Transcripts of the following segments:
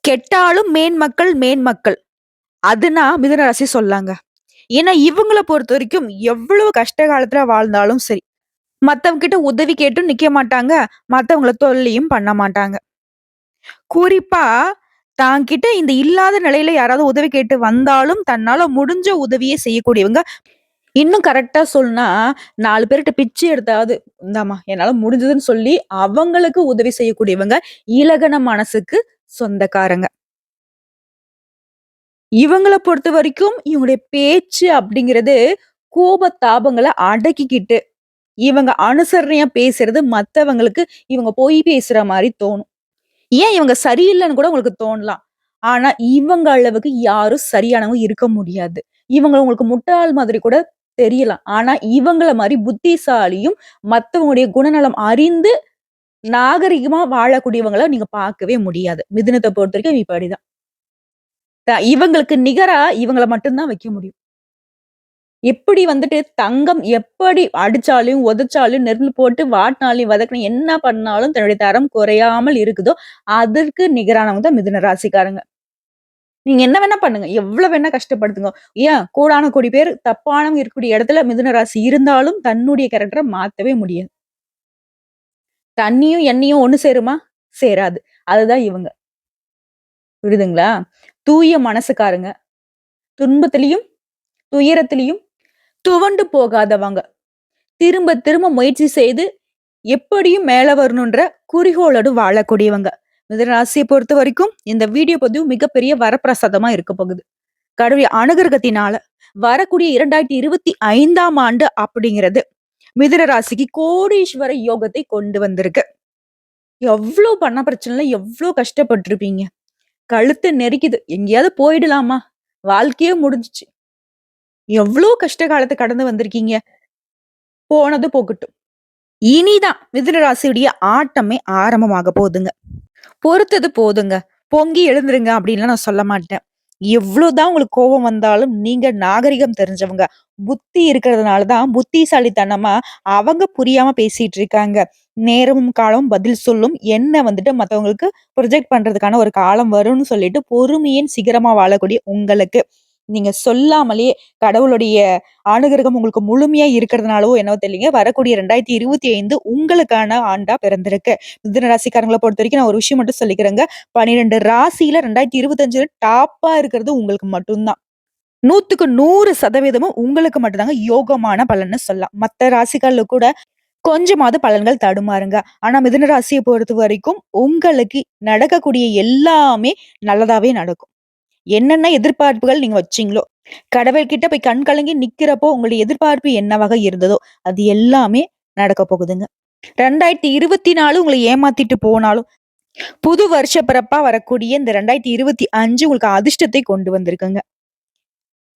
கெட்டாலும் மேன்மக்கள் மேன்மக்கள். அதுனா மிதுன ராசி சொல்லாங்க. ஏன்னா இவங்கள பொறுத்தவரைக்கும் எவ்வளவு கஷ்ட காலத்துல வாழ்ந்தாலும் சரி, மத்தவங்க கிட்ட உதவி கேட்டும் நிக்க மாட்டாங்க. மத்தவங்கள தொல்லையும் பண்ண மாட்டாங்க. குறிப்பா தான்கிட்ட இந்த இல்லாத நிலையில யாராவது உதவி கேட்டு வந்தாலும், தன்னால முடிஞ்ச உதவிய செய்யக்கூடியவங்க. இன்னும் கரெக்ட்டா சொல்லணும்னா, 4 பேர்ட்ட பிச்சை எடுத்தாவது, "இந்தாம்மா என்னால முடிஞ்சதுன்னு" சொல்லி அவங்களுக்கு உதவி செய்யக்கூடியவங்க, இலகன மனசுக்கு சொந்தக்காரங்க. இவங்கள பொறுத்தவரைக்கும் இவங்களுடைய பேச்சு அப்படிங்கிறது, கோபதாபங்கள அடக்கிக்கிட்டு, இவங்க அனுசரணையா பேசுறது மத்தவங்களுக்கு இவங்க பொய் பேசுற மாரி தோணும். ஏன் இவங்க சரியில்லன்னு கூட உங்களுக்கு தோணலாம். ஆனா, இவங்க அளவுக்கு யாரும் சரியானவங்க இருக்க முடியாது. இவங்க உங்களுக்கு முட்டாள் மாதிரி கூட தெரியலாம். ஆனா, இவங்கள மாரி புத்திசாலியும், மத்தவங்களுடைய குணநலம் அறிந்து நாகரிகமா வாழக்கூடியவங்கள நீங்க பார்க்கவே முடியாது. மிதுனத்த பொறுத்தவரைக்கும் இப்படிதான். இவங்களுக்கு நிகரா இவங்கள மட்டும் தான் வைக்க முடியும். எப்படி வந்துட்டு தங்கம் எப்படி அடிச்சாலும், உதைச்சாலும், நெருப்புல போட்டு வாட்டினாலும், வதக்குனா என்ன பண்ணாலும் தன்னுடைய தரம் குறையாமல் இருக்குதோ, அதற்கு நிகரானவங்க தான் மிதுன ராசிக்காரங்க. நீங்க என்ன வேணா பண்ணுங்க. எவ்வளவு வேணா கஷ்டப்படுத்துங்க. ஏன் கோடான கோடி பேர் தப்பானவங்க இருக்கக்கூடிய இடத்துல மிதுன ராசி இருந்தாலும், தன்னுடைய கேரக்டர மாத்தவே முடியாது. தண்ணியும், எண்ணெயும் ஒண்ணு சேருமா? சேராது. அதுதான் இவங்க. புரியுதுங்களா? தூய மனசுக்காரங்க. துன்பத்திலயும், துயரத்திலயும் துவண்டு போகாதவங்க. திரும்ப திரும்ப முயற்சி செய்து எப்படியும் மேல வரணுன்ற குறிக்கோளோடு வாழக்கூடியவங்க. மிதுன ராசிய பொறுத்தவரைக்கும் இந்த வீடியோ பதிவு மிகப்பெரிய வரப்பிரசாதமா இருக்க போகுது. கடவுளுடைய அனுகிரகத்தினால வரக்கூடிய 2025ஆம் ஆண்டு அப்படிங்கிறது மிதுன ராசிக்கு கோடீஸ்வர யோகத்தை கொண்டு வந்திருக்கு. எவ்ளோ பண பிரச்சனைல எவ்ளோ கஷ்டப்பட்டுருப்பீங்க. கழுத்து நெரிக்குது. எங்கேயாவது போயிடலாமா? வாழ்க்கையே முடிஞ்சுச்சு. எவ்ளோ கஷ்ட காலத்த கடந்து வந்திருக்கீங்க. போனது போகட்டும். இனிதான் மிதுன ராசியுடைய ஆட்டமே ஆரம்பமாக போகுதுங்க. பொறுத்தது போதுங்க. பொங்கி எழுந்துருங்க அப்படின்லாம் நான் சொல்ல மாட்டேன். எவ்வளோதான் உங்களுக்கு கோவம் வந்தாலும் நீங்க நாகரிகம் தெரிஞ்சவங்க. புத்தி இருக்கிறதுனால தான் புத்திசாலித்தனமா அவங்க புரியாம பேசிட்டு இருக்காங்க. நேரமும் காலமும் பதில் சொல்லும். என்ன வந்துட்டு மத்தவங்களுக்கு ப்ரொஜெக்ட் பண்றதுக்கான ஒரு காலம் வரும்னு சொல்லிட்டு பொறுமையின் சிகரமா வாழக்கூடிய உங்களுக்கு, நீங்க சொல்லாமலேயே கடவுளுடைய அனுகிரகம் உங்களுக்கு முழுமையா இருக்கிறதுனாலவோ என்னவோ தெரியலங்க. வரக்கூடிய 2025 உங்களுக்கான ஆண்டா பிறந்திருக்கு. மிதுன ராசிக்காரங்கள பொறுத்தவரைக்கும் நான் ஒரு விஷயம் மட்டும் சொல்லிக்கிறேங்க. 12 ராசியில 2025 டாப்பா இருக்கிறது உங்களுக்கு மட்டும் தான். 100க்கு 100% உங்களுக்கு மட்டும் தாங்க யோகமான பலன்னு சொல்லலாம். மத்த ராசிகள்ல கூட கொஞ்சமாவது பலன்கள் தடுமாறுங்க. ஆனா மிதுன ராசிய பொறுத்தவரைக்கும் உங்களுக்கு நடக்கக்கூடிய எல்லாமே நல்லதாவே நடக்கும். என்னென்ன எதிர்பார்ப்புகள் நீங்க வச்சீங்களோ, கடவுள்கிட்ட போய் கண் கலங்கி நிக்கிறப்போ உங்களுடைய எதிர்பார்ப்பு என்னவாக இருந்ததோ, அது எல்லாமே நடக்க போகுதுங்க. 2024 உங்கள ஏமாத்திட்டு போனாலும், புது வருஷ பிறப்பா வரக்கூடிய இந்த 2025 உங்களுக்கு அதிர்ஷ்டத்தை கொண்டு வந்திருக்குங்க.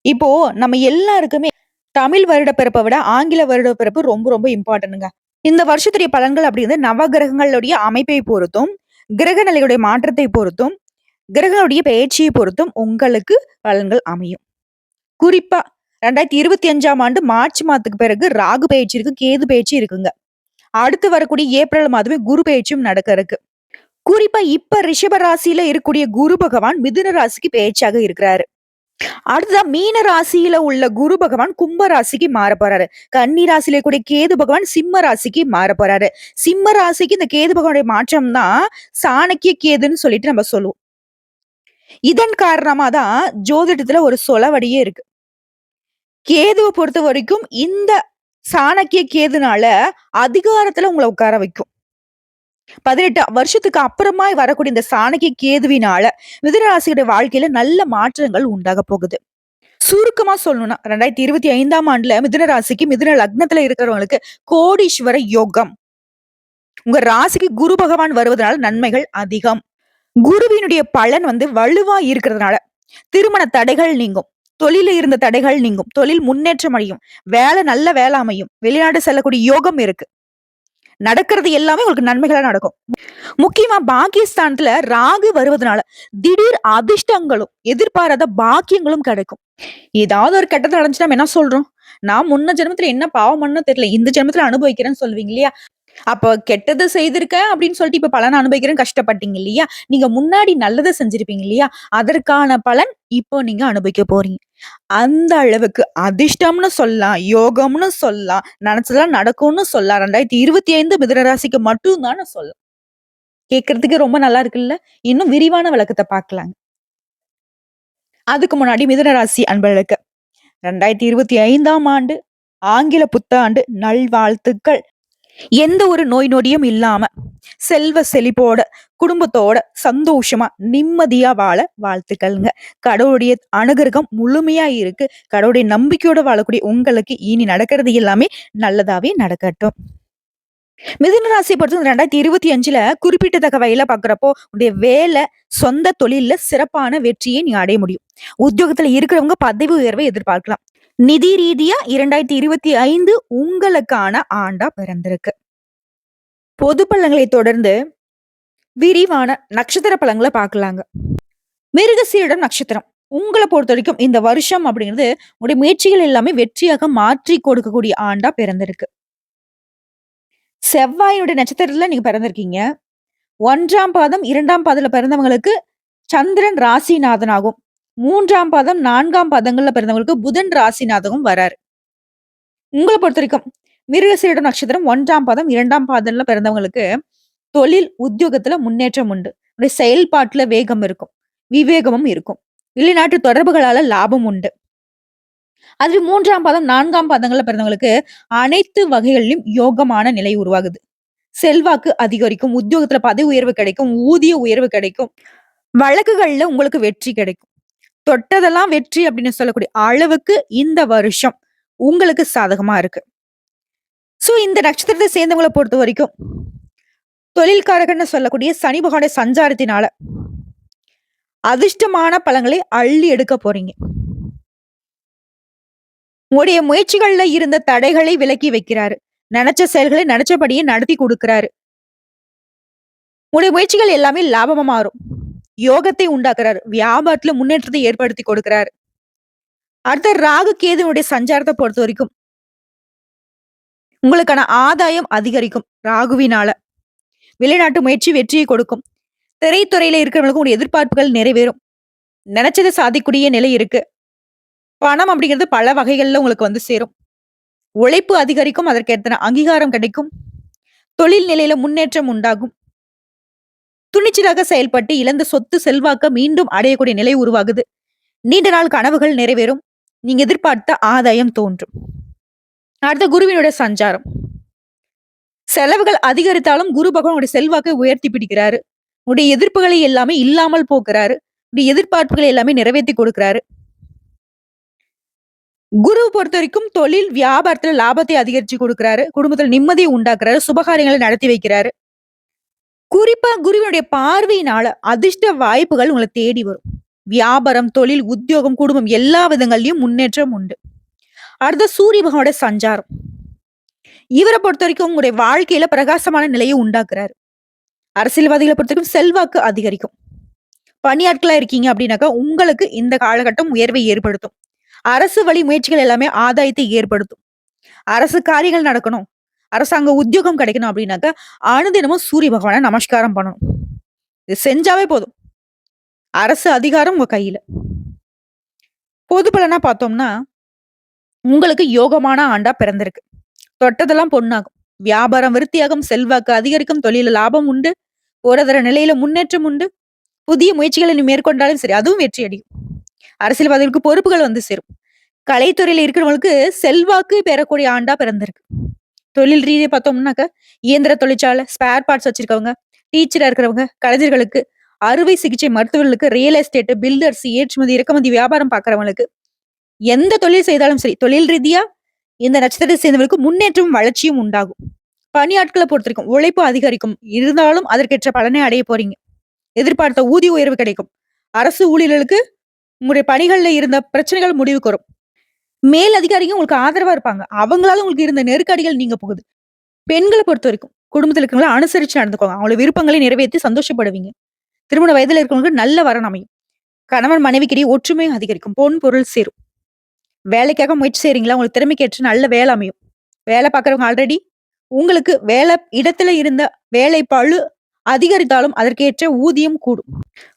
இப்போ நம்ம எல்லாருக்குமே தமிழ் வருட பிறப்ப விட ஆங்கில வருட பிறப்பு ரொம்ப ரொம்ப இம்பார்ட்டன்ட்ங்க. இந்த வருஷத்துடைய பலன்கள் அப்படிங்கிறது நவகிரகங்களுடைய அமைப்பை பொறுத்தும், கிரக நிலையுடைய மாற்றத்தை பொறுத்தும், கிரகங்களுடைய பெயர்ச்சியை பொறுத்தும் உங்களுக்கு பலன்கள் அமையும். குறிப்பா 2025ஆம் ஆண்டு மார்ச் மாதத்துக்கு பிறகு ராகு பெயர்ச்சி இருக்கு, கேது பெயர்ச்சி இருக்குங்க. அடுத்து வரக்கூடிய ஏப்ரல் மாதமே குரு பெயர்ச்சியும் நடக்க இருக்கு. குறிப்பா இப்ப ரிஷப ராசியில இருக்கக்கூடிய குரு பகவான் மிதுன ராசிக்கு பெயர்ச்சியாக இருக்கிறாரு. அடுத்ததா மீன ராசியில உள்ள குரு பகவான் கும்ப ராசிக்கு மாற போறாரு. கன்னி ராசியில இருக்கக்கூடிய கேது பகவான் சிம்ம ராசிக்கு மாற போறாரு. சிம்ம ராசிக்கு இந்த கேது பகவானுடைய மாற்றம் தான் சாணக்கிய கேதுன்னு சொல்லிட்டு நம்ம சொல்லுவோம். இதன் காரணமா தான் ஜோதிடத்துல ஒரு சொலவடியே இருக்கு. கேதுவ பொறுத்தவரைக்கும் இந்த சாணக்கிய கேதுனால அதிகாரத்துல உங்கள உட்கார வைக்கும். 18 வருஷத்துக்கு அப்புறமா வரக்கூடிய இந்த சாணக்கிய கேதுவினால மிதுன ராசியுடைய வாழ்க்கையில நல்ல மாற்றங்கள் உண்டாக போகுது. சுருக்கமா சொல்லணும்னா 2025ஆம் ஆண்டுல மிதுன ராசிக்கு மிதுன லக்னத்துல இருக்கிறவங்களுக்கு கோடீஸ்வர யோகம். உங்க ராசிக்கு குரு பகவான் வருவதனால நன்மைகள் அதிகம். குருவினுடைய பலன் வலுவா இருக்கிறதுனால திருமண தடைகள் நீங்கும். தொழில இருந்த தடைகள் நீங்கும். தொழில் முன்னேற்றம் அடையும். நல்ல வேலை அமையும். வெளிநாடு செல்லக்கூடிய யோகம் இருக்கு. நடக்கிறது எல்லாமே உங்களுக்கு நன்மைகளா நடக்கும். முக்கியமா பாக்கியஸ்தானத்துல ராகு வருவதனால திடீர் அதிர்ஷ்டங்களும், எதிர்பாராத பாக்கியங்களும் கிடைக்கும். ஏதாவது ஒரு கெட்டது நடந்துச்சுன்னா நம்ம என்ன சொல்றோம்? நான் முன்ன ஜென்மத்துல என்ன பாவம் பண்ணோ தெரியல. இந்த ஜென்மத்துல அனுபவிக்கிறேன்னு சொல்லுவீங்க இல்லையா? அப்ப கெட்டது செய்திருக்கேன் அப்படின்னு சொல்லிட்டு இப்ப பலன் அனுபவிக்கிறேன்னு கஷ்டப்பட்டீங்க இல்லையா? நீங்க முன்னாடி நல்லத செஞ்சிருப்பீங்க இல்லையா? அதற்கான பலன் இப்போ நீங்க அனுபவிக்க போறீங்க. அந்த அளவுக்கு அதிர்ஷ்டம்னு சொல்லலாம், யோகம்னு சொல்லலாம், நெனச்சதெல்லாம் நடக்கும்னு சொல்லலாம். 2025 மிதுன ராசிக்கு மட்டும் தான்னு சொல்லலாம். கேட்கறதுக்கு ரொம்ப நல்லா இருக்குல்ல? இன்னும் விரிவான விளக்கத்த பார்க்கலாங்க. அதுக்கு முன்னாடி மிதுன ராசி அன்பர்களுக்கு 2025ஆம் ஆண்டு ஆங்கில புத்தாண்டு நல்வாழ்த்துக்கள். எந்த ஒரு நோய் நொடியும் இல்லாம, செல்வ செழிப்போட, குடும்பத்தோட சந்தோஷமா, நிம்மதியா வாழ வாழ்த்துக்கள்ங்க. கடவுளுடைய அனுகிரகம் முழுமையா இருக்கு. கடவுளுடைய நம்பிக்கையோட வாழக்கூடிய உங்களுக்கு இனி நடக்கிறது எல்லாமே நல்லதாவே நடக்கட்டும். மிதுன ராசிய பொறுத்தவரை 2025ல குறிப்பிட்டத்தக்க வகையில பார்க்கிறப்போ, உன்னுடைய வேலை, சொந்த தொழில்ல சிறப்பான வெற்றியை நீ அடைய முடியும். உத்தியோகத்துல இருக்கிறவங்க பதவி உயர்வை எதிர்பார்க்கலாம். நிதி ரீதியா 2025 உங்களுக்கான ஆண்டா பிறந்திருக்கு. பொது பலன்களை தொடர்ந்து விரிவான நட்சத்திர பலன்கள பார்க்கலாங்க. மிருகசீரிடம் நட்சத்திரம். உங்கள பொறுத்தவரைக்கும் இந்த வருஷம் அப்படிங்கிறது உங்களுடைய முயற்சிகள் எல்லாமே வெற்றியாக மாற்றி கொடுக்கக்கூடிய ஆண்டா பிறந்திருக்கு. செவ்வாயினுடைய நட்சத்திரத்துல நீங்க பிறந்திருக்கீங்க. 1ஆம் பாதம், 2ஆம் பாதத்துல பிறந்தவங்களுக்கு சந்திரன் ராசிநாதனாகும். 3ஆம் பாதம், 4ஆம் பாதங்கள்ல பிறந்தவங்களுக்கு புதன் ராசிநாதகம் வராரு. உங்கள பொறுத்தவரைக்கும் மிருகசீரிடம் நட்சத்திரம் 1ஆம் பாதம், 2ஆம் பாதம்ல பிறந்தவங்களுக்கு தொழில், உத்தியோகத்துல முன்னேற்றம் உண்டு. உங்களுடைய செயல்பாட்டுல வேகம் இருக்கும். விவேகமும் இருக்கும். வெளிநாட்டு தொடர்புகளால லாபம் உண்டு. அது 3ஆம் பாதம், 4ஆம் பாதங்கள்ல பிறந்தவங்களுக்கு அனைத்து வகைகளிலும் யோகமான நிலை உருவாகுது. செல்வாக்கு அதிகரிக்கும். உத்தியோகத்துல பதவி உயர்வு கிடைக்கும். ஊதிய உயர்வு கிடைக்கும். வழக்குகள்ல உங்களுக்கு வெற்றி கிடைக்கும். தொட்டதெல்லாம் வெற்றி அப்படின்னு சொல்லக்கூடிய அளவுக்கு இந்த வருஷம் உங்களுக்கு சாதகமா இருக்கு. சோ இந்த நட்சத்திரத்தை சேர்ந்தவங்கள பொறுத்தவரைக்கும் தொழில்காரகன்னு சொல்லக்கூடிய சனி பகவானுடைய சஞ்சாரத்தினால அதிர்ஷ்டமான பலன்களை அள்ளி எடுக்க போறீங்க. உங்களுடைய முயற்சிகள்ல இருந்த தடைகளை விலக்கி வைக்கிறாரு. நினைச்ச செயல்களை நினைச்சபடியே நடத்தி கொடுக்கிறாரு. உங்களுடைய முயற்சிகள் எல்லாமே லாபமா மாறும். யோகத்தை உண்டாக்குறாரு. வியாபாரத்துல முன்னேற்றத்தை ஏற்படுத்தி கொடுக்கிறாரு. அடுத்த ராகு கேதுனுடைய சஞ்சாரத்தை பொறுத்த வரைக்கும் உங்களுக்கான ஆதாயம் அதிகரிக்கும் ராகுவினால. வெளிநாட்டு முயற்சி வெற்றியை கொடுக்கும். திரைத்துறையில இருக்கிறவங்களுக்கு உங்களுடைய எதிர்பார்ப்புகள் நிறைவேறும். நினைச்சதை சாதிக்கூடிய நிலை இருக்கு. பணம் அப்படிங்கிறது பல வகைகள்ல உங்களுக்கு வந்து சேரும். உழைப்பு அதிகரிக்கும். அதற்கேற்ற அங்கீகாரம் கிடைக்கும். தொழில் நிலையில முன்னேற்றம் உண்டாகும். துணிச்சலாக செயல்பட்டு இழந்த சொத்து செல்வாக்க மீண்டும் அடையக்கூடிய நிலை உருவாகுது. நீண்ட நாள் கனவுகள் நிறைவேறும். நீங்க எதிர்பார்த்த ஆதாயம் தோன்றும். அடுத்த குருவினுடைய சஞ்சாரம். செலவுகள் அதிகரித்தாலும் குரு பகவான் உங்களுடைய செல்வாக்கை உயர்த்தி பிடிக்கிறாரு. உடைய எதிர்ப்புகளை எல்லாமே இல்லாமல் போக்குறாரு. உடைய எதிர்பார்ப்புகளை எல்லாமே நிறைவேற்றி கொடுக்கிறாரு. குரு பொறுத்த வரைக்கும் தொழில் வியாபாரத்துல லாபத்தை அதிகரிச்சு கொடுக்கிறாரு. குடும்பத்துல நிம்மதியை உண்டாக்குறாரு. சுபகாரியங்களை நடத்தி வைக்கிறாரு. குறிப்பா குருவினுடைய பார்வையினால அதிர்ஷ்ட வாய்ப்புகள் உங்களை தேடி வரும். வியாபாரம், தொழில், உத்தியோகம், குடும்பம் எல்லா விதங்கள்லயும் முன்னேற்றம் உண்டு. அடுத்த சூரிய பகவானோட சஞ்சாரம். இவரை பொறுத்த வரைக்கும் உங்களுடைய வாழ்க்கையில பிரகாசமான நிலையை உண்டாக்குறாரு. அரசியல்வாதிகளை பொறுத்த வரைக்கும் செல்வாக்கு அதிகரிக்கும். பணியாட்களா இருக்கீங்க அப்படின்னாக்கா உங்களுக்கு இந்த காலகட்டம் உயர்வை ஏற்படுத்தும். அரசு வழி முயற்சிகள் எல்லாமே ஆதாயத்தை ஏற்படுத்தும். அரசு காரியங்கள் நடக்கணும், அரசாங்க உத்தியோகம் கிடைக்கணும் அப்படின்னாக்கா அனுதினமும் சூரிய பகவானை நமஸ்காரம் பண்ணணும். இது செஞ்சாவே போதும். அரசு அதிகாரம் உங்க கையில. பொது பலனா பார்த்தோம்னா உங்களுக்கு யோகமான ஆண்டா பிறந்திருக்கு. தொட்டதெல்லாம் பொண்ணாகும். வியாபாரம் விருத்தியாகும். செல்வாக்கு அதிகரிக்கும். தொழில லாபம் உண்டு. பொருளாதார நிலையில முன்னேற்றம் உண்டு. புதிய முயற்சிகளை நீ மேற்கொண்டாலும் சரி அதுவும் வெற்றி அடையும். அரசியல்வாதிகளுக்கு பொறுப்புகள் வந்து சேரும். கலைத்துறையில இருக்கிறவங்களுக்கு செல்வாக்கு பெறக்கூடிய ஆண்டா பிறந்திருக்கு. தொழில் ரீதியா பார்த்தோம்னாக்க இயந்திர தொழிற்சாலை, ஸ்பேர் பார்ட்ஸ் வச்சிருக்கவங்க, டீச்சரா இருக்கிறவங்க, கலைஞர்களுக்கு, அறுவை சிகிச்சை மருத்துவர்களுக்கு, ரியல் எஸ்டேட், பில்டர்ஸ், ஏற்றுமதி, இறக்குமதி வியாபாரம் பார்க்கறவங்களுக்கு, எந்த தொழில் செய்தாலும் சரி, தொழில் ரீதியா இந்த நட்சத்திரத்தை சேர்ந்தவர்களுக்கு முன்னேற்றமும் வளர்ச்சியும் உண்டாகும். பணியாட்களை பொறுத்திருக்கும் உழைப்பு அதிகரிக்கும். இருந்தாலும் அதற்கேற்ற பலனை அடைய போறீங்க. எதிர்பார்த்த ஊதிய உயர்வு கிடைக்கும். அரசு ஊழியர்களுக்கு உங்களுடைய பணிகள்ல இருந்த பிரச்சனைகள் முடிவுக்கு வரும். மேல் அதிகாரிங்க உங்களுக்கு ஆதரவா இருப்பாங்க. அவங்களால உங்களுக்கு இருந்த நெருக்கடிகள் நீங்க போகுது. பெண்களை பொறுத்த வரைக்கும் குடும்பத்துல இருக்கவங்கள அனுசரிச்சு நடந்துக்கோங்க. அவங்களோட விருப்பங்களை நிறைவேற்றி சந்தோஷப்படுவீங்க. திருமண வயதுல இருக்கிறவங்களுக்கு நல்ல வரன் அமையும். கணவன் மனைவிக்கிடையே ஒற்றுமை அதிகரிக்கும். பொன் பொருள் சேரும். வேலைக்காக முயற்சி செய்றீங்களா? உங்களுக்கு திறமைக்கேற்ற நல்ல வேலை அமையும். வேலை பார்க்குறவங்க ஆல்ரெடி உங்களுக்கு இடத்துல இருந்த வேலை பளு அதிகரித்தாலும் அதற்கேற்ற ஊதியம் கூடும்.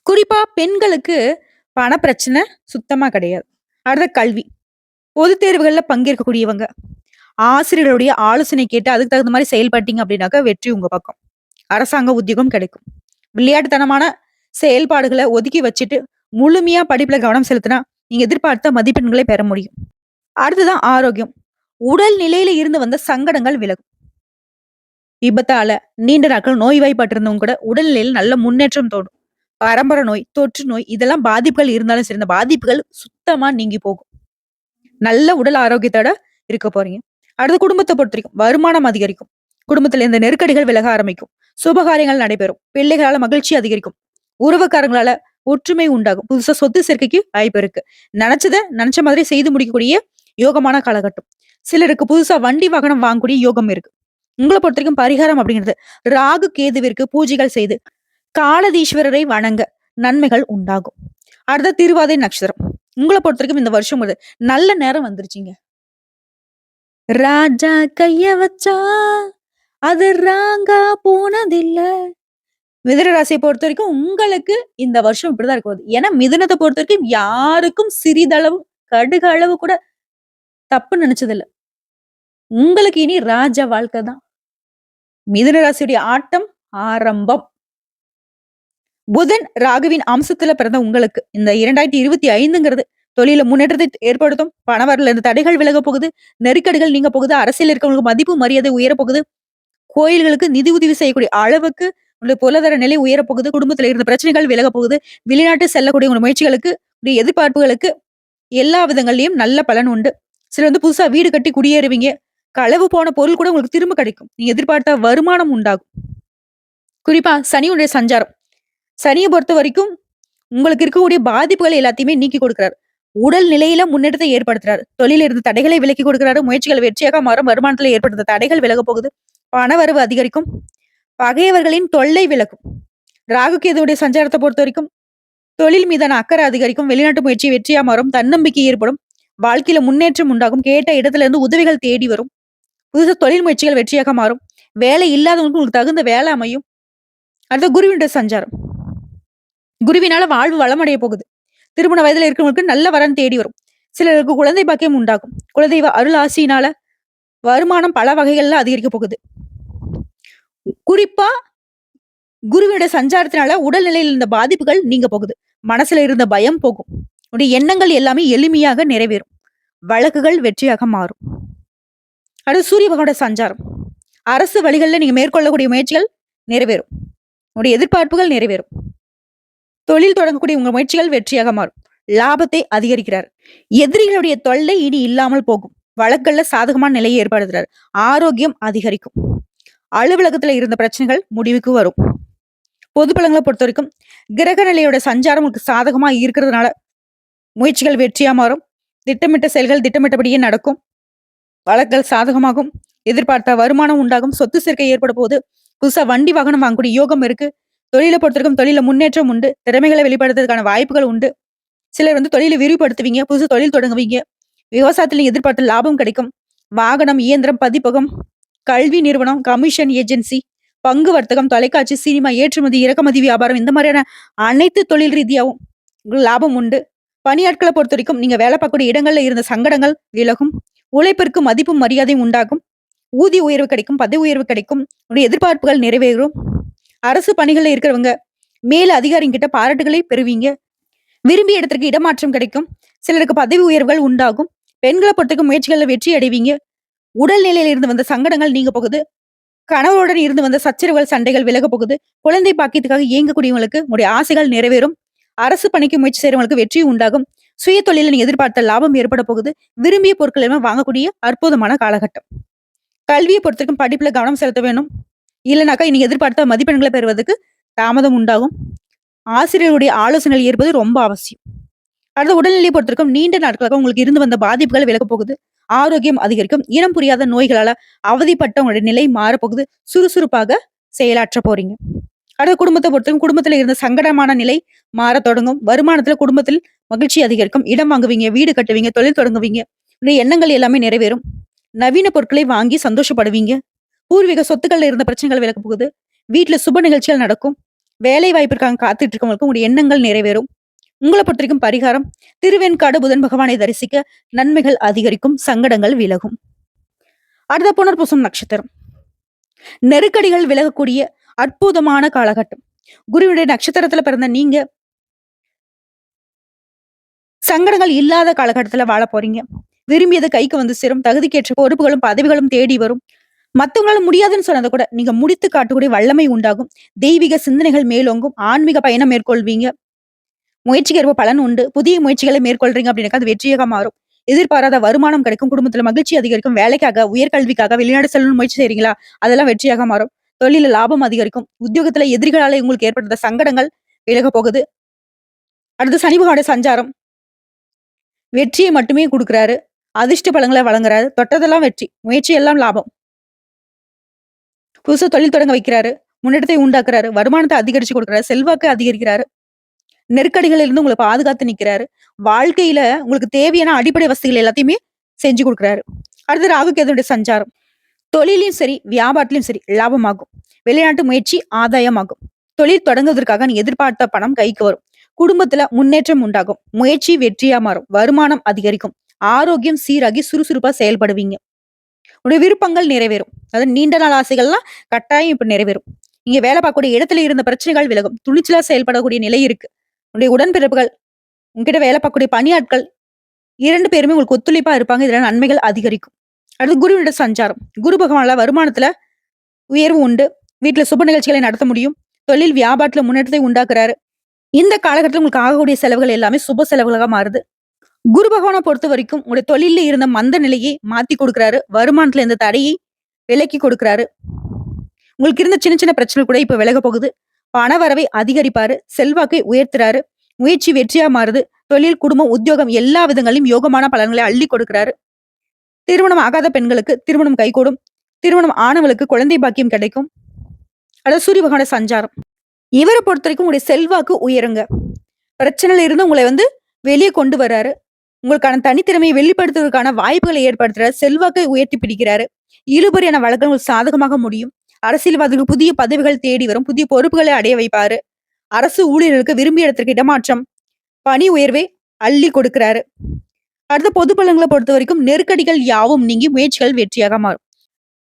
குறிப்பா பெண்களுக்கு பண பிரச்சனை சுத்தமா கிடையாது. அடுத்த கல்வி. பொதுத் தேர்வுகள்ல பங்கேற்கக்கூடியவங்க, ஆசிரியர்களுடைய ஆலோசனை கேட்டு அதுக்கு தகுந்த மாரி செயல்பட்டீங்க அப்படின்னாக்கா வெற்றி உங்க பக்கம். அரசாங்க உத்தியோகம் கிடைக்கும். விளையாட்டுத்தனமான செயல்பாடுகள ஒதுக்கி வச்சுட்டு, முழுமையா படிப்புல கவனம் செலுத்தினா, நீங்க எதிர்பார்த்த மதிப்பெண்களை பெற முடியும். அடுத்ததான் ஆரோக்கியம். உடல் நிலையில இருந்து வந்த சங்கடங்கள் விலகும். விபத்தால நீண்ட நாட்கள் நோய்வாய்ப்பட்டிருந்தவங்க கூட உடல்நிலையில நல்ல முன்னேற்றம் தோணும். பரம்பரை நோய், தொற்று நோய் இதெல்லாம் பாதிப்புகள் இருந்தாலும் சரி, இந்த பாதிப்புகள் சுத்தமா நீங்கி போகும். நல்ல உடல் ஆரோக்கியத்தோட இருக்க போறீங்க. அடுத்து குடும்பத்த பொறுத்தவரைக்கும் வருமானம் அதிகரிக்கும். குடும்பத்துல இந்த நெருக்கடிகள் விலக ஆரம்பிக்கும். சுபகாரியங்கள் நடைபெறும். பிள்ளைகளால மகிழ்ச்சி அதிகரிக்கும். உறவுக்காரங்களால ஒற்றுமை உண்டாகும். புதுசா சொத்து சேர்க்கைக்கு வாய்ப்பு இருக்கு. நினைச்ச மாதிரி செய்து முடிக்கக்கூடிய யோகமான காலகட்டம். சிலருக்கு புதுசா வண்டி வாகனம் வாங்கக்கூடிய யோகம் இருக்கு. உங்கள பொறுத்தவரைக்கும் பரிகாரம் அப்படிங்கிறது ராகு கேதுவிற்கு பூஜைகள் செய்து காலதீஸ்வரரை வணங்க நன்மைகள் உண்டாகும். அடுத்த திருவாதிரை நட்சத்திரம். உங்கள பொறுத்தவரைக்கும் இந்த வருஷம் ஒரு நல்ல நேரம் வந்துருச்சுங்க. ராஜா கைய வச்சா அது ராங்கா போனதில்ல. மிதுன ராசியை பொறுத்தவரைக்கும் உங்களுக்கு இந்த வருஷம் இப்படிதான் இருக்க போகுது. ஏன்னா மிதுனத்தை பொறுத்தவரைக்கும் யாருக்கும் சிறிதளவு கடுகு அளவு கூட தப்பு நினைச்சதில்ல. உங்களுக்கு இனி ராஜ வாழ்க்கை தான். மிதுன ராசியுடைய ஆட்டம் ஆரம்பம். புதன் ராகுவின் அம்சத்துல பிறந்த உங்களுக்கு இந்த 2025ங்கிறது தொழில முன்னேற்றத்தை ஏற்படுத்தும். பணவரல இருந்து தடைகள் விலக போகுது. நெருக்கடிகள் நீங்க போகுது. அரசியல் இருக்கவங்களுக்கு மதிப்பு மரியாதை உயர போகுது. கோயில்களுக்கு நிதி உதவி செய்யக்கூடிய அளவுக்கு உங்களுடைய பொருளாதார நிலை உயரப் போகுது. குடும்பத்துல இருந்த பிரச்சனைகள் விலக போகுது. வெளிநாட்டு செல்லக்கூடிய உங்க முயற்சிகளுக்கு, உங்களுடைய எதிர்பார்ப்புகளுக்கு எல்லா விதங்கள்லயும் நல்ல பலன் உண்டு. சிலர் வந்து புதுசா வீடு கட்டி குடியேறுவீங்க. களவு போன பொருள் கூட உங்களுக்கு திரும்ப கிடைக்கும். நீங்க எதிர்பார்த்த வருமானம் உண்டாகும். குறிப்பா சனியுடைய சஞ்சாரம். சனியை பொறுத்த வரைக்கும் உங்களுக்கு இருக்கக்கூடிய பாதிப்புகள் எல்லாத்தையுமே நீக்கி கொடுக்கிறார். உடல் நிலையில முன்னேற்றத்தை ஏற்படுத்துறாரு. தொழில இருந்து தடைகளை விலக்கி கொடுக்கிறாரு. முயற்சிகள் வெற்றியாக மாறும். வருமானத்துல ஏற்படுத்த தடைகள் விலக போகுது. பணவரவு அதிகரிக்கும். பகையவர்களின் தொல்லை விலகும். ராகு கேதுவுடைய சஞ்சாரத்தை பொறுத்த வரைக்கும் தொழில் மீதான அக்கறை அதிகரிக்கும். வெளிநாட்டு முயற்சி வெற்றியா மாறும். தன்னம்பிக்கை ஏற்படும். வாழ்க்கையில முன்னேற்றம் உண்டாகும். கேட்ட இடத்துல இருந்து உதவிகள் தேடி வரும். புதுசா தொழில் முயற்சிகள் வெற்றியாக மாறும். வேலை இல்லாதவங்களுக்கு உங்களுக்கு தகுந்த வேலை அமையும். அடுத்த குருவினுடைய சஞ்சாரம். குருவினால வாழ்வு வளமடைய போகுது. திருமண வயதுல இருக்கிறவங்களுக்கு நல்ல வரன் தேடி வரும். சிலருக்கு குழந்தை பாக்கியம் உண்டாகும். குலதெய்வ அருள் ஆசியினால வருமானம் பல வகைகள்ல அதிகரிக்க போகுது. குறிப்பா குருவினுடைய சஞ்சாரத்தினால உடல்நிலையில் இருந்த பாதிப்புகள் நீங்க போகுது. மனசுல இருந்த பயம் போகும். உடைய எண்ணங்கள் எல்லாமே எளிமையாக நிறைவேறும். வழக்குகள் வெற்றியாக மாறும். அடுத்து சூரிய பகவானோட சஞ்சாரம். அரசு வழிகளில் நீங்க மேற்கொள்ளக்கூடிய முயற்சிகள் நிறைவேறும். உடைய எதிர்பார்ப்புகள் நிறைவேறும். தொழில் தொடங்கக்கூடிய உங்க முயற்சிகள் வெற்றியாக மாறும். லாபத்தை அதிகரிக்கிறார். எதிரிகளுடைய தொல்லை இனி இல்லாமல் போகும். வழக்கல்ல சாதகமான நிலையை ஏற்படுத்துறார். ஆரோக்கியம் அதிகரிக்கும். அலுவலகத்துல இருந்த பிரச்சனைகள் முடிவுக்கு வரும். பொது பலங்களை பொறுத்த வரைக்கும் கிரக நிலையோட சஞ்சாரம் உங்களுக்கு சாதகமா இருக்கிறதுனால முயற்சிகள் வெற்றியா மாறும். திட்டமிட்ட செயல்கள் திட்டமிட்டபடியே நடக்கும். வழக்கல் சாதகமாகும். எதிர்பார்த்த வருமானம் உண்டாகும். சொத்து சேர்க்கை ஏற்பட போது. புதுசா வண்டி வாகனம் வாங்கக்கூடிய யோகம் இருக்கு. தொழிலை பொறுத்தவரைக்கும் தொழில முன்னேற்றம் உண்டு. திறமைகளை வெளிப்படுத்துறதுக்கான வாய்ப்புகள் உண்டு. சிலர் வந்து தொழிலை விரிவுபடுத்துவீங்க. புதுசு தொழில் தொடங்குவீங்க. விவசாயத்துல எதிர்பார்த்த லாபம் கிடைக்கும். வாகனம், இயந்திரம், பதிப்பகம், கல்வி நிறுவனம், கமிஷன் ஏஜென்சி, பங்கு வர்த்தகம், தொலைக்காட்சி, சினிமா, ஏற்றுமதி, இறக்குமதி வியாபாரம் இந்த மாதிரியான அனைத்து தொழில் ரீதியாகவும் லாபம் உண்டு. பணியாட்களை பொறுத்த வரைக்கும் நீங்க வேலை பார்க்கக்கூடிய இடங்கள்ல இருந்த சங்கடங்கள் விலகும். உழைப்பிற்கு மதிப்பும் மரியாதையும் உண்டாகும். ஊதிய உயர்வு கிடைக்கும். பதவி உயர்வு கிடைக்கும். உடைய எதிர்பார்ப்புகள் நிறைவேறும். அரசு பணிகள்ல இருக்கிறவங்க மேல அதிகாரிகிட்ட பாராட்டுகளை பெறுவீங்க. விரும்பிய இடத்திற்கு இடமாற்றம் கிடைக்கும். சிலருக்கு பதவி உயர்வுகள் உண்டாகும். பெண்களை பொறுத்தவரைக்கும் முயற்சிகள்ல வெற்றி அடைவீங்க. உடல்நிலையில இருந்து வந்த சங்கடங்கள் நீங்க போகுது. கணவருடன் இருந்து வந்த சச்சரவுகள் சண்டைகள் விலக போகுது. குழந்தை பாக்கியத்துக்காக இயங்கக்கூடியவங்களுக்கு உங்களுடைய ஆசைகள் நிறைவேறும். அரசு பணிக்கு முயற்சி செய்யறவங்களுக்கு வெற்றி உண்டாகும். சுய தொழில நீங்க எதிர்பார்த்த லாபம் ஏற்பட போகுது. விரும்பிய பொருட்கள் எல்லாம் வாங்கக்கூடிய அற்புதமான காலகட்டம். கல்வியை பொறுத்தவரைக்கும் படிப்புல கவனம் செலுத்த வேணும். இல்லைனாக்கா நீங்க எதிர்பார்த்த மதிப்பெண்களை பெறுவதற்கு தாமதம் உண்டாகும். ஆசிரியருடைய ஆலோசனைகள் ஏற்பது ரொம்ப அவசியம். அடுத்த உடல்நிலையை பொறுத்தவரைக்கும் நீண்ட நாட்களாக உங்களுக்கு இருந்து வந்த பாதிப்புகள் விலக போகுது. ஆரோக்கியம் அதிகரிக்கும். இனம் புரியாத நோய்களால அவதிப்பட்ட உங்களுடைய நிலை மாறப்போகுது. சுறுசுறுப்பாக செயலாற்ற போறீங்க. அடுத்த குடும்பத்தை பொறுத்தவரைக்கும் குடும்பத்துல இருந்த சங்கடமான நிலை மாற தொடங்கும். வருமானத்துல குடும்பத்தில் மகிழ்ச்சி அதிகரிக்கும். இடம் வாங்குவீங்க. வீடு கட்டுவீங்க. தொழில் தொடங்குவீங்க. உங்களுடைய எண்ணங்கள் எல்லாமே நிறைவேறும். நவீன பொருட்களை வாங்கி சந்தோஷப்படுவீங்க. பூர்வீக சொத்துக்கள்ல இருந்த பிரச்சனைகள் விலக போகுது. வீட்ல சுப நிகழ்ச்சிகள் நடக்கும். வேலை வாய்ப்பிற்காக காத்துட்டு இருக்கவங்களுக்கு உங்களுடைய எண்ணங்கள் நிறைவேறும். உங்கள பொறுத்தவரைக்கும் பரிகாரம், திருவெண்காடு புதன் பகவானை தரிசிக்க நன்மைகள் அதிகரிக்கும், சங்கடங்கள் விலகும். அடுத்த புனர்பூசம் நட்சத்திரம். நெருக்கடிகள் விலகக்கூடிய அற்புதமான காலகட்டம். குருவுடைய நட்சத்திரத்துல பிறந்த நீங்க சங்கடங்கள் இல்லாத காலகட்டத்துல வாழ போறீங்க. விரும்பியது கைக்கு வந்து சேரும். தகுதிக்கேற்ற பொறுப்புகளும் பதவிகளும் தேடி வரும். மத்தவங்களால முடியாதுன்னு சொன்னதை கூட நீங்க முடித்து காட்டக்கூடிய வல்லமை உண்டாகும். தெய்வீக சிந்தனைகள் மேலோங்கும். ஆன்மீக பயணம் மேற்கொள்வீங்க. முயற்சிக்கு ஏற்ப பலன் உண்டு. புதிய முயற்சிகளை மேற்கொள்றீங்க அப்படின்னாக்கா அது வெற்றியாக மாறும். எதிர்பாராத வருமானம் கிடைக்கும். குடும்பத்துல மகிழ்ச்சி அதிகரிக்கும். வேலைக்காக, உயர்கல்விக்காக வெளிநாடு செல்லணும்னு முயற்சி செய்றீங்களா? அதெல்லாம் வெற்றியாக மாறும். தொழில லாபம் அதிகரிக்கும். உத்தியோகத்துல எதிரிகளால உங்களுக்கு ஏற்பட்ட சங்கடங்கள் விலக போகுது. அடுத்து சனி பகவானுடைய சஞ்சாரம். வெற்றியை மட்டுமே குடுக்குறாரு. அதிர்ஷ்ட பலன்களை வழங்குறாரு. தொட்டதெல்லாம் வெற்றி. முயற்சி எல்லாம் லாபம். புதுசா தொழில் தொடங்க வைக்கிறாரு. முன்னேற்றத்தை உண்டாக்குறாரு. வருமானத்தை அதிகரிச்சு கொடுக்குறாரு. செல்வாக்கு அதிகரிக்கிறாரு. நெருக்கடிகளில் இருந்து உங்களை பாதுகாத்து நிக்கிறாரு. வாழ்க்கையில உங்களுக்கு தேவையான அடிப்படை வசதிகள் எல்லாத்தையுமே செஞ்சு கொடுக்குறாரு. அடுத்து ராகு கேதுவுடைய சஞ்சாரம். தொழிலையும் சரி, வியாபாரத்திலும் சரி லாபமாகும். வெளிநாட்டு முயற்சி ஆதாயமாகும். தொழில் தொடங்குவதற்காக நீ எதிர்பார்த்த பணம் கைக்கு வரும். குடும்பத்துல முன்னேற்றம் உண்டாகும். முயற்சி வெற்றியா மாறும். வருமானம் அதிகரிக்கும். ஆரோக்கியம் சீராகி சுறுசுறுப்பா செயல்படுவீங்க. உடைய விருப்பங்கள் நிறைவேறும். அதாவது நீண்ட நாள் ஆசைகள்லாம் கட்டாயம் இப்ப நிறைவேறும். நீங்க வேலை பார்க்கக்கூடிய இடத்துல இருந்த பிரச்சனைகள் விலகும். துணிச்சலா செயல்படக்கூடிய நிலை இருக்கு. உடைய உடன்பிறப்புகள், உங்ககிட்ட வேலை பார்க்கக்கூடிய பணியாட்கள் 2 பேருமே உங்களுக்கு ஒத்துழைப்பா இருப்பாங்க. இதுல நன்மைகள் அதிகரிக்கும். அடுத்து குருவினுடைய சஞ்சாரம். குரு பகவானால வருமானத்துல உயர்வு உண்டு. வீட்டுல சுப நிகழ்ச்சிகளை நடத்த முடியும். தொழில் வியாபாரத்துல முன்னேற்றத்தை உண்டாக்குறாரு. இந்த காலகட்டத்தில் உங்களுக்கு ஆகக்கூடிய செலவுகள் எல்லாமே சுப செலவுகளாக மாறுது. குரு பகவானை பொறுத்த வரைக்கும் உங்களுடைய தொழில இருந்த மந்த நிலையை மாத்தி கொடுக்குறாரு. வருமானத்துல இருந்த தடையை விலக்கி கொடுக்குறாரு. உங்களுக்கு இருந்த சின்ன சின்ன பிரச்சனை கூட இப்ப விலக போகுது. பண வரவை அதிகரிப்பாரு. செல்வாக்கை உயர்த்துறாரு. முயற்சி வெற்றியா மாறுது. தொழில், குடும்பம், உத்தியோகம் எல்லா விதங்களிலும் யோகமான பலன்களை அள்ளி கொடுக்கிறாரு. திருமணம் ஆகாத பெண்களுக்கு திருமணம் கைகூடும். திருமணம் ஆனவளுக்கு குழந்தை பாக்கியம் கிடைக்கும். அதாவது சூரிய பகவான சஞ்சாரம். இவரை பொறுத்த வரைக்கும் உங்களுடைய செல்வாக்கு உயருங்க. பிரச்சனையில இருந்து உங்களை வெளியே கொண்டு வர்றாரு. உங்களுக்கான தனித்திறமையை வெளிப்படுத்துவதற்கான வாய்ப்புகளை ஏற்படுத்துறாரு. செல்வாக்கை உயர்த்தி பிடிக்கிறாரு. இழுபறியான வழக்குகள் சாதகமாக முடியும். அரசியல்வாதிகள் புதிய பதவிகள் தேடி வரும். புதிய பொறுப்புகளை அடைய வைப்பாரு. அரசு ஊழியர்களுக்கு விரும்பிய இடத்திற்கு இடமாற்றம், பணி உயர்வை அள்ளி கொடுக்கிறாரு. அடுத்த பொது பலன்களை பொறுத்த வரைக்கும் நெருக்கடிகள் யாவும் நீங்கி முயற்சிகள் வெற்றியாக மாறும்.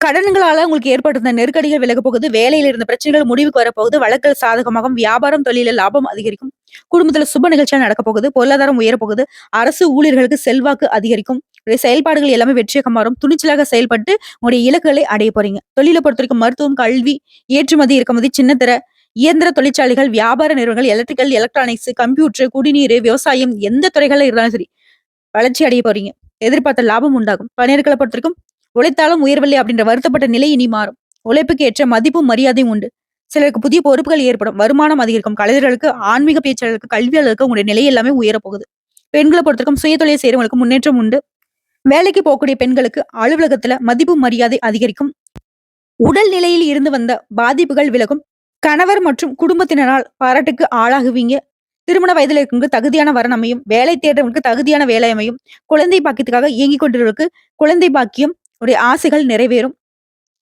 கடன்களால உங்களுக்கு ஏற்பட்டிருந்த நெருக்கடிகள் விலக போகுது. வேலையில இருந்த பிரச்சனைகள் முடிவுக்கு வரப்போகுது. வழக்குகள் சாதகமாகும். வியாபாரம், தொழில லாபம் அதிகரிக்கும். குடும்பத்துல சுப நிகழ்ச்சிகள் நடக்க போகுது. பொருளாதாரம் உயர போகுது. அரசு ஊழியர்களுக்கு செல்வாக்கு அதிகரிக்கும். செயல்பாடுகள் எல்லாமே வெற்றியாக மாறும். துணிச்சலாக செயல்பட்டு உங்களுடைய இலக்குகளை அடைய போறீங்க. தொழிலை பொறுத்த வரைக்கும் மருத்துவம், கல்வி, ஏற்றுமதி, இறக்குமதி, சின்னத்திர இயந்திர தொழிற்சாலைகள், வியாபார நிறுவனங்கள், எலக்ட்ரிக்கல், எலக்ட்ரானிக்ஸ், கம்ப்யூட்டர், குடிநீர், விவசாயம் எந்த துறைகள்ல இருந்தாலும் சரி வளர்ச்சி அடைய போறீங்க. எதிர்பார்த்த லாபம் உண்டாகும். பணியாளர்களை பொறுத்த வரைக்கும் உழைத்தாலும் உயர்வில்லை அப்படின்ற வருத்தப்பட்ட நிலை இனி மாறும். உழைப்புக்கு ஏற்ற மதிப்பும் மரியாதையும் உண்டு. சிலருக்கு புதிய பொறுப்புகள் ஏற்படும். வருமானம் அதிகரிக்கும். கலைஞர்களுக்கு, ஆன்மீக பேச்சாளர்களுக்கு, கல்வியாளர்களுக்கு உங்களுடைய நிலை எல்லாமே உயரப்போகுது. பெண்களை பொறுத்தவரைக்கும் சுயதொழில் செய்யறவங்களுக்கு முன்னேற்றம் உண்டு. வேலைக்கு போகக்கூடிய பெண்களுக்கு அலுவலகத்துல மதிப்பு மரியாதை அதிகரிக்கும். உடல் நிலையில் இருந்து வந்த பாதிப்புகள் விலகும். கணவர் மற்றும் குடும்பத்தினரால் பாராட்டுக்கு ஆளாகுவீங்க. திருமண வயதில் இருக்கவங்களுக்கு தகுதியான வரன் அமையும். வேலை தேடுறவங்களுக்கு தகுதியான வேலை அமையும். குழந்தை பாக்கியத்துக்காக இயங்கிக் கொண்டிருவருக்கு குழந்தை பாக்கியம் உடைய ஆசைகள் நிறைவேறும்.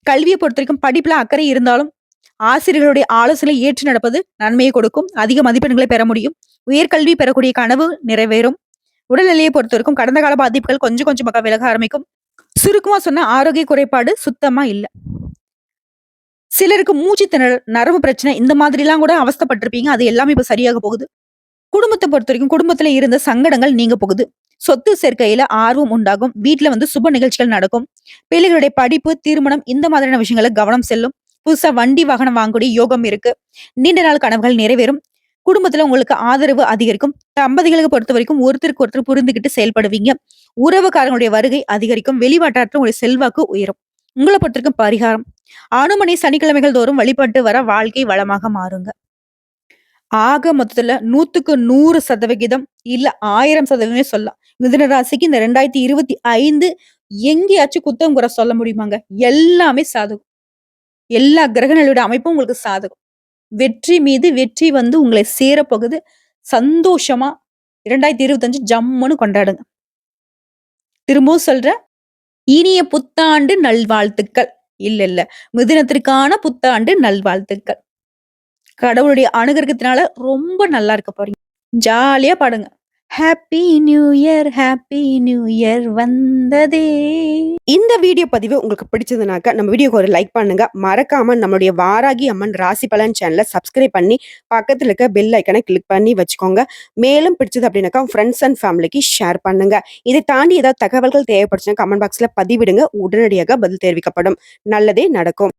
கல்வியை பொறுத்த வரைக்கும் படிப்புல அக்கறை இருந்தாலும் ஆசிரியர்களுடைய ஆலோசனை ஏற்று நடப்பது நன்மையை கொடுக்கும். அதிக மதிப்பெண்களை பெற முடியும். உயர்கல்வி பெறக்கூடிய கனவு நிறைவேறும். உடல்நிலையை பொறுத்த வரைக்கும் கடந்த கால பாதிப்புகள் கொஞ்சம் கொஞ்சமாக விலக ஆரம்பிக்கும். சுருக்கமா சொன்ன ஆரோக்கிய குறைபாடு சுத்தமா இல்ல. சிலருக்கு மூச்சு திணறல், நரம்பு பிரச்சனை இந்த மாதிரி எல்லாம் கூட அவஸ்தைப்பட்டிருப்பீங்க. அது எல்லாமே இப்ப சரியாக போகுது. குடும்பத்தை பொறுத்த வரைக்கும் குடும்பத்துல இருந்த சங்கடங்கள் நீங்க போகுது. சொத்து சேர்க்கையில ஆர்வம் உண்டாகும். வீட்டுல சுப நிகழ்ச்சிகள் நடக்கும். பிள்ளைகளுடைய படிப்பு, திருமணம் இந்த மாதிரியான விஷயங்கள கவனம் செல்லும். புதுசா வண்டி வாகனம் வாங்கக்கூடிய யோகம் இருக்கு. நீண்ட நாள் கனவுகள் நிறைவேறும். குடும்பத்துல உங்களுக்கு ஆதரவு அதிகரிக்கும். தம்பதிகளுக்கு பொறுத்த வரைக்கும் ஒருத்தருக்கு ஒருத்தர் புரிந்துகிட்டு செயல்படுவீங்க. உறவுக்காரங்களுடைய வருகை அதிகரிக்கும். வெளிவாட்டாற்று உங்களுடைய செல்வாக்கு உயரும். உங்களை பொறுத்திருக்கும் பரிகாரம், அனுமனை சனிக்கிழமைகள் தோறும் வழிபட்டு வர வாழ்க்கை வளமாக மாறுங்க. ஆக மொத்தத்துல 100% இல்ல 1000% சொல்லலாம். மிதுன ராசிக்கு இந்த 2025 எங்கேயாச்சும் குத்தம் குறை சொல்ல முடியுமாங்க? எல்லாமே சாதகம். எல்லா கிரகங்களோட அமைப்பும் உங்களுக்கு சாதகம். வெற்றி மீது வெற்றி உங்களை சேரப்போகுது. சந்தோஷமா 2025 ஜம்முன்னு கொண்டாடுங்க. திரும்பவும் சொல்றேன், இனிய புத்தாண்டு நல்வாழ்த்துக்கள். இல்ல, இல்ல. மிதுனத்திற்கான புத்தாண்டு நல்வாழ்த்துக்கள். கடவுளுடைய அனுகிரகத்தினால ரொம்ப நல்லா இருக்க போறீங்க. ஜாலியா பாடுங்க. ஹேப்பி நியூ இயர் வந்ததே. இந்த வீடியோ பதிவு உங்களுக்கு பிடிச்சதுனாக்க நம்ம வீடியோக்கு ஒரு லைக் பண்ணுங்க. மறக்காம நம்மளுடைய வாராகி அம்மன் ராசி பலன் சேனலை சப்ஸ்கிரைப் பண்ணி பக்கத்துல இருக்க பெல் ஐக்கனை கிளிக் பண்ணி வச்சுக்கோங்க. மேலும் பிடிச்சது அப்படின்னாக்கா ஃப்ரெண்ட்ஸ் அண்ட் ஃபேமிலிக்கு ஷேர் பண்ணுங்க. இதை தாண்டி ஏதாவது தகவல்கள் தேவைப்படுச்சுன்னா கமெண்ட் பாக்ஸ்ல பதிவிடுங்க. உடனடியாக பதில் தெரிவிக்கப்படும். நல்லதே நடக்கும்.